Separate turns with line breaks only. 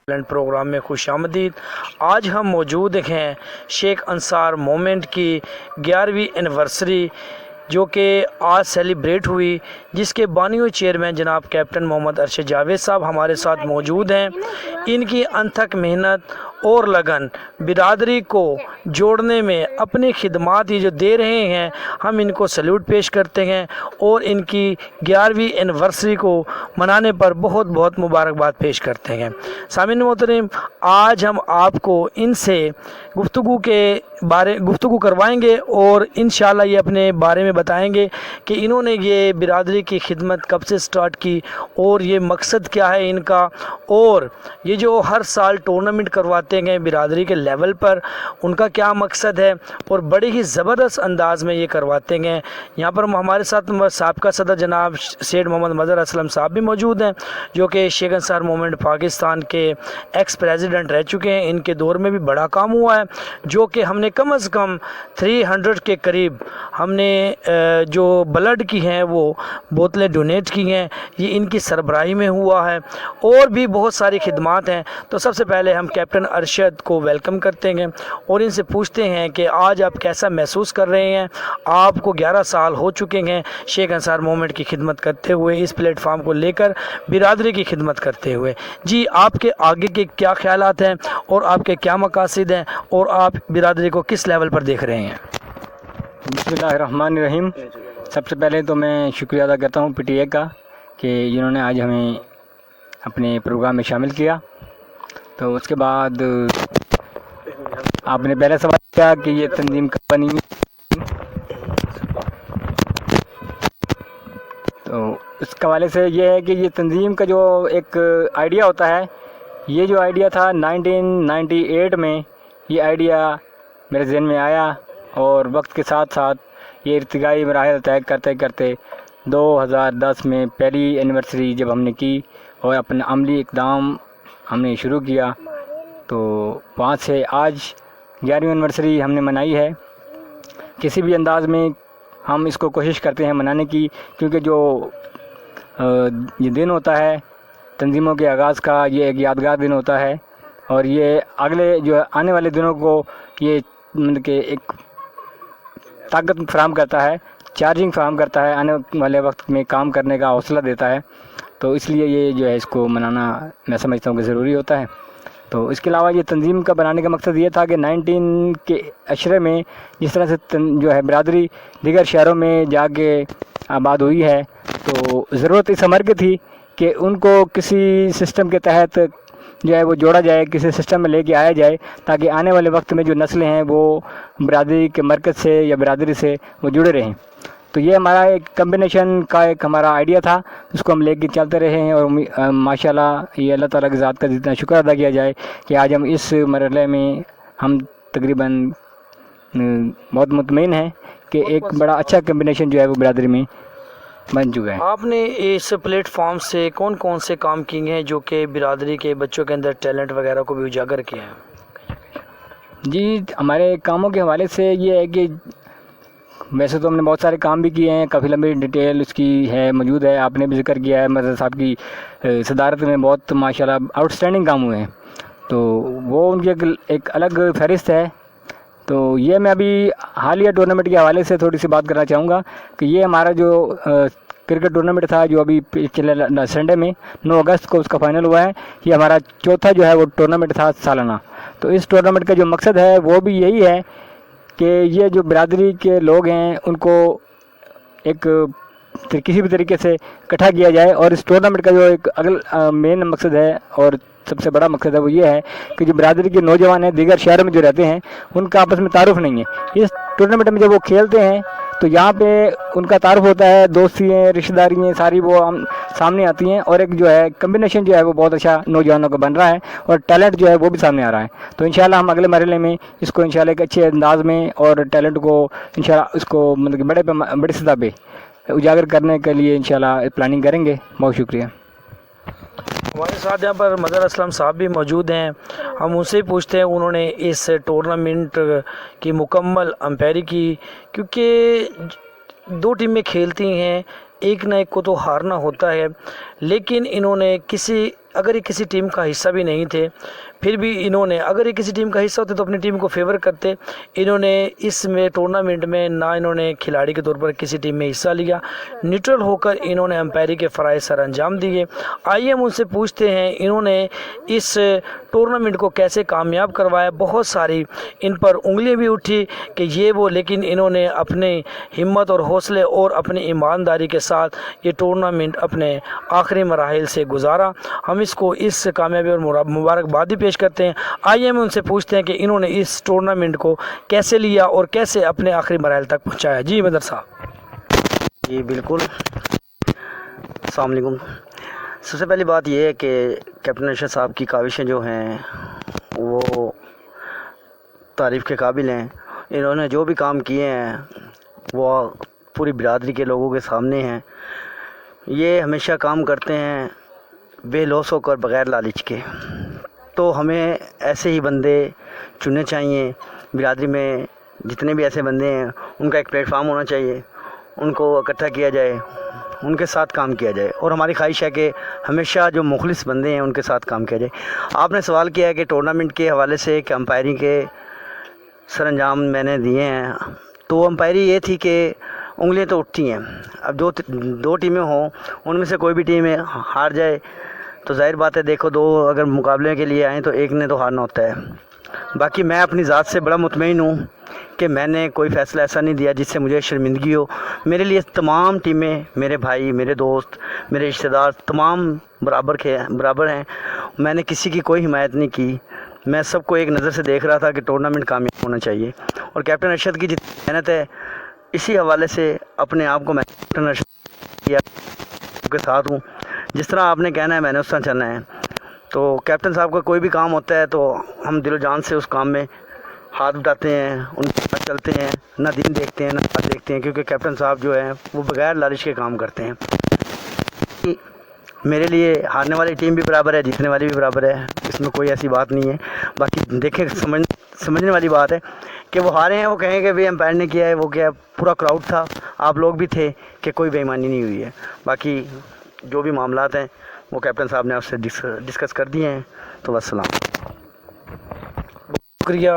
Programme میں خوش آمدید۔ آج ہم موجود ہیں شیخ انصار مومنٹ کی 11ویں اینیورسری جو کہ آج سیلیبریٹ ہوئی، جس کے بانی و چیئرمین جناب کیپٹن محمد ارشد جاوید صاحب ہمارے ساتھ موجود ہیں۔ ان کی انتھک محنت اور لگن برادری کو جوڑنے میں اپنی خدمات یہ جو دے رہے ہیں، ہم ان کو سیلوٹ پیش کرتے ہیں اور ان کی 11ویں اینیورسری کو منانے پر بہت بہت مبارکباد پیش کرتے ہیں۔ سامعین محترم، آج ہم آپ کو ان سے گفتگو کروائیں گے اور انشاءاللہ یہ اپنے بارے میں بتائیں گے کہ انہوں نے یہ برادری کی خدمت کب سے سٹارٹ کی اور یہ مقصد کیا ہے ان کا، اور یہ جو ہر سال ٹورنامنٹ کرواتے ہیں برادری کے لیول پر، ان کا کیا مقصد ہے اور بڑے ہی زبردست انداز میں یہ کرواتے ہیں۔ یہاں پر ہمارے ساتھ سابقہ صدر جناب سید محمد مظہر اسلم صاحب بھی موجود ہیں، جو کہ شیخ انصار مومنٹ پاکستان کے ایکس پریزیڈنٹ رہ چکے ہیں۔ ان کے دور میں بھی بڑا کام ہوا ہے، جو کہ ہم نے کم از کم 300 کے قریب ہم نے جو بلڈ کی ہیں وہ بوتلیں ڈونیٹ کی ہیں، یہ ان کی سربراہی میں ہوا ہے، اور بھی بہت ساری خدمات ہیں۔ تو سب سے پہلے ہم کیپٹن ارشد کو ویلکم کرتے ہیں اور ان سے پوچھتے ہیں کہ آج آپ کیسا محسوس کر رہے ہیں۔ آپ کو 11 سال ہو چکے ہیں شیخ انصار مومنٹ کی خدمت کرتے ہوئے، اس پلیٹ فارم کو لے کر برادری کی خدمت کرتے ہوئے۔ جی، آپ کے آگے کے کیا خیالات ہیں اور آپ کے کیا مقاصد ہیں اور آپ برادری کو کس لیول پر دیکھ رہے ہیں؟
بسم اللہ الرحمن الرحیم۔ سب سے پہلے تو میں شکریہ ادا کرتا ہوں پی ٹی اے کا کہ جنہوں نے آج ہمیں اپنے پروگرام میں شامل کیا۔ تو اس کے بعد آپ نے پہلا سوال کیا کہ یہ تنظیم کب بنی، تو اس حوالے سے یہ ہے کہ یہ تنظیم کا جو ایک آئیڈیا ہوتا ہے، یہ جو آئیڈیا تھا 1998 میں یہ آئیڈیا میرے ذہن میں آیا، اور وقت کے ساتھ ساتھ یہ ارتقائی مراحل طے کرتے کرتے 2010 میں پہلی اینیورسری جب ہم نے کی اور اپنا عملی اقدام ہم نے شروع کیا، تو وہاں سے آج 11ویں اینیورسری ہم نے منائی ہے۔ کسی بھی انداز میں ہم اس کو کوشش کرتے ہیں منانے کی، کیونکہ جو یہ دن ہوتا ہے تنظیموں کے آغاز کا، یہ ایک یادگار دن ہوتا ہے، اور یہ اگلے جو آنے والے دنوں کو یہ مطلب کہ ایک طاقت فراہم کرتا ہے، چارجنگ فراہم کرتا ہے، آنے والے وقت میں کام کرنے کا حوصلہ دیتا ہے۔ تو اس لیے یہ جو ہے اس کو منانا میں سمجھتا ہوں کہ ضروری ہوتا ہے۔ تو اس کے علاوہ یہ تنظیم کا بنانے کا مقصد یہ تھا کہ 19 کے عشرے میں جس طرح سے جو ہے برادری دیگر شہروں میں جا کے آباد ہوئی ہے، تو ضرورت اس امر کی تھی کہ ان کو کسی سسٹم کے تحت جو ہے وہ جوڑا جائے، کسی سسٹم میں لے کے آیا جائے، تاکہ آنے والے وقت میں جو نسلیں ہیں وہ برادری کے مرکز سے یا برادری سے وہ جڑے رہیں۔ تو یہ ہمارا ایک کمبینیشن کا ایک ہمارا آئیڈیا تھا، اس کو ہم لے کے چلتے رہے ہیں، اور ماشاءاللہ یہ اللہ تعالیٰ کی ذات کا جتنا شکر ادا کیا جائے کہ آج ہم اس مرحلے میں ہم تقریباً بہت مطمئن ہیں کہ ایک بڑا اچھا کمبینیشن جو ہے وہ برادری میں بن چکا ہے۔
آپ نے اس پلیٹ فارم سے کون کون سے کام کیے ہیں جو کہ برادری کے بچوں کے اندر ٹیلنٹ وغیرہ کو بھی اجاگر کیا ہے؟
جی، ہمارے کاموں کے حوالے سے یہ ہے کہ ویسے تو ہم نے بہت سارے کام بھی کیے ہیں، کافی لمبی ڈیٹیل اس کی ہے، موجود ہے، آپ نے بھی ذکر کیا ہے، مرزا صاحب کی صدارت میں بہت ماشاءاللہ آؤٹ اسٹینڈنگ کام ہوئے ہیں، تو وہ ان کی ایک الگ فہرست ہے۔ تو یہ میں ابھی حالیہ ٹورنامنٹ کے حوالے سے تھوڑی سی بات کرنا چاہوں گا کہ یہ ہمارا جو کرکٹ ٹورنامنٹ تھا جو ابھی پچھلے سنڈے میں 9 اگست کو اس کا فائنل ہوا ہے، یہ ہمارا چوتھا جو ہے وہ ٹورنامنٹ تھا سالانہ۔ تو اس ٹورنامنٹ کا جو مقصد ہے وہ بھی یہی ہے کہ یہ جو برادری کے لوگ ہیں ان کو ایک کسی بھی طریقے سے اکٹھا کیا جائے، اور اس ٹورنامنٹ کا جو ایک مین مقصد ہے اور سب سے بڑا مقصد ہے وہ یہ ہے کہ جو برادری کے نوجوان ہیں دیگر شہروں میں جو رہتے ہیں ان کا آپس میں تعارف نہیں ہے۔ اس ٹورنامنٹ میں جب وہ کھیلتے ہیں تو یہاں پہ ان کا تعارف ہوتا ہے، دوستی ہیں، رشتہ داری ہیں، ساری وہ سامنے آتی ہیں، اور ایک جو ہے کمبینیشن جو ہے وہ بہت اچھا نوجوانوں کا بن رہا ہے، اور ٹیلنٹ جو ہے وہ بھی سامنے آ رہا ہے۔ تو انشاءاللہ ہم اگلے مرحلے میں اس کو انشاءاللہ ایک اچھے انداز میں اور ٹیلنٹ کو انشاءاللہ اس کو مطلب کہ بڑی سطح پہ اجاگر کرنے کے لیے انشاءاللہ پلاننگ کریں گے۔ بہت شکریہ۔
ہمارے ساتھ یہاں پر مظہر اسلم صاحب بھی موجود ہیں، ہم ان سے پوچھتے ہیں انہوں نے اس ٹورنامنٹ کی مکمل امپیری کی، کیونکہ 2 ٹیمیں کھیلتی ہیں، ایک نہ ایک کو تو ہارنا ہوتا ہے، لیکن انہوں نے کسی اگر یہ کسی ٹیم کا حصہ بھی نہیں تھے پھر بھی انہوں نے، اگر یہ کسی ٹیم کا حصہ ہوتے تو اپنی ٹیم کو فیور کرتے. انہوں نے اس میں ٹورنامنٹ میں نہ انہوں نے کھلاڑی کے طور پر کسی ٹیم میں حصہ لیا، نیوٹرل ہو کر انہوں نے امپائری کے فرائض سر انجام دیے. آئیے ہم ان سے پوچھتے ہیں انہوں نے اس ٹورنامنٹ کو کیسے کامیاب کروایا. بہت ساری ان پر انگلیاں بھی اٹھی کہ یہ وہ، لیکن انہوں نے اپنی ہمت اور حوصلے اور اپنی ایمانداری کے ساتھ یہ ٹورنامنٹ اپنے آخری مراحل سے گزارا. ہم اس کو اس کامیابی اور مبارکبادی پیش کرتے ہیں. آئیے ہم ان سے پوچھتے ہیں کہ انہوں نے اس ٹورنامنٹ کو کیسے لیا اور کیسے اپنے آخری مراحل تک پہنچایا. جی مدر صاحب.
جی بالکل. السلام علیکم. سب سے پہلی بات یہ ہے کہ کیپٹن ارشد صاحب کی کاوشیں جو ہیں وہ تعریف کے قابل ہیں. انہوں نے جو بھی کام کیے ہیں وہ پوری برادری کے لوگوں کے سامنے ہیں. یہ ہمیشہ کام کرتے ہیں بے لوث ہو کر، بغیر لالچ کے. تو ہمیں ایسے ہی بندے چننے چاہیے. برادری میں جتنے بھی ایسے بندے ہیں ان کا ایک پلیٹ فارم ہونا چاہیے، ان کو اکٹھا کیا جائے، ان کے ساتھ کام کیا جائے. اور ہماری خواہش ہے کہ ہمیشہ جو مخلص بندے ہیں ان کے ساتھ کام کیا جائے. آپ نے سوال کیا ہے کہ ٹورنامنٹ کے حوالے سے کہ امپائرنگ کے سر انجام میں نے دیے ہیں، تو امپائری یہ تھی کہ انگلیاں تو اٹھتی ہیں. اب دو ٹیمیں ہوں، ان میں سے کوئی بھی ٹیم ہار جائے تو ظاہر بات ہے، دیکھو دو اگر مقابلے کے لیے آئیں تو ایک نے تو ہارنا ہوتا ہے. باقی میں اپنی ذات سے بڑا مطمئن ہوں کہ میں نے کوئی فیصلہ ایسا نہیں دیا جس سے مجھے شرمندگی ہو. میرے لیے تمام ٹیمیں، میرے بھائی، میرے دوست، میرے رشتہ دار تمام برابر ہیں. میں نے کسی کی کوئی حمایت نہیں کی. میں سب کو ایک نظر سے دیکھ رہا تھا کہ ٹورنامنٹ کامیاب ہونا چاہیے. اور کیپٹن ارشد کی جتنی محنت ہے، اسی حوالے سے اپنے آپ کو میں کیپٹن ارشد کے ساتھ ہوں. جس طرح آپ نے کہنا ہے میں نے اس طرح چلنا ہے. تو کیپٹن صاحب کا کوئی بھی کام ہوتا ہے تو ہم دل و جان سے اس کام میں ہاتھ بٹاتے ہیں، ان کے ساتھ چلتے ہیں، نہ دن دیکھتے ہیں نہ بات دیکھتے ہیں، کیونکہ کیپٹن صاحب جو ہیں وہ بغیر لالچ کے کام کرتے ہیں. میرے لیے ہارنے والی ٹیم بھی برابر ہے، جیتنے والی بھی برابر ہے، اس میں کوئی ایسی بات نہیں ہے. باقی دیکھیں سمجھنے والی بات ہے کہ وہ ہارے ہیں، وہ کہیں کہ بھی امپائر نے کیا ہے، وہ کیا پورا کراؤڈ تھا، آپ لوگ بھی تھے، کہ کوئی بے ایمانی نہیں ہوئی ہے. باقی جو بھی معاملات ہیں وہ کیپٹن صاحب نے آپ سے ڈسکس کر دیے ہیں. تو والسلام.
شکریہ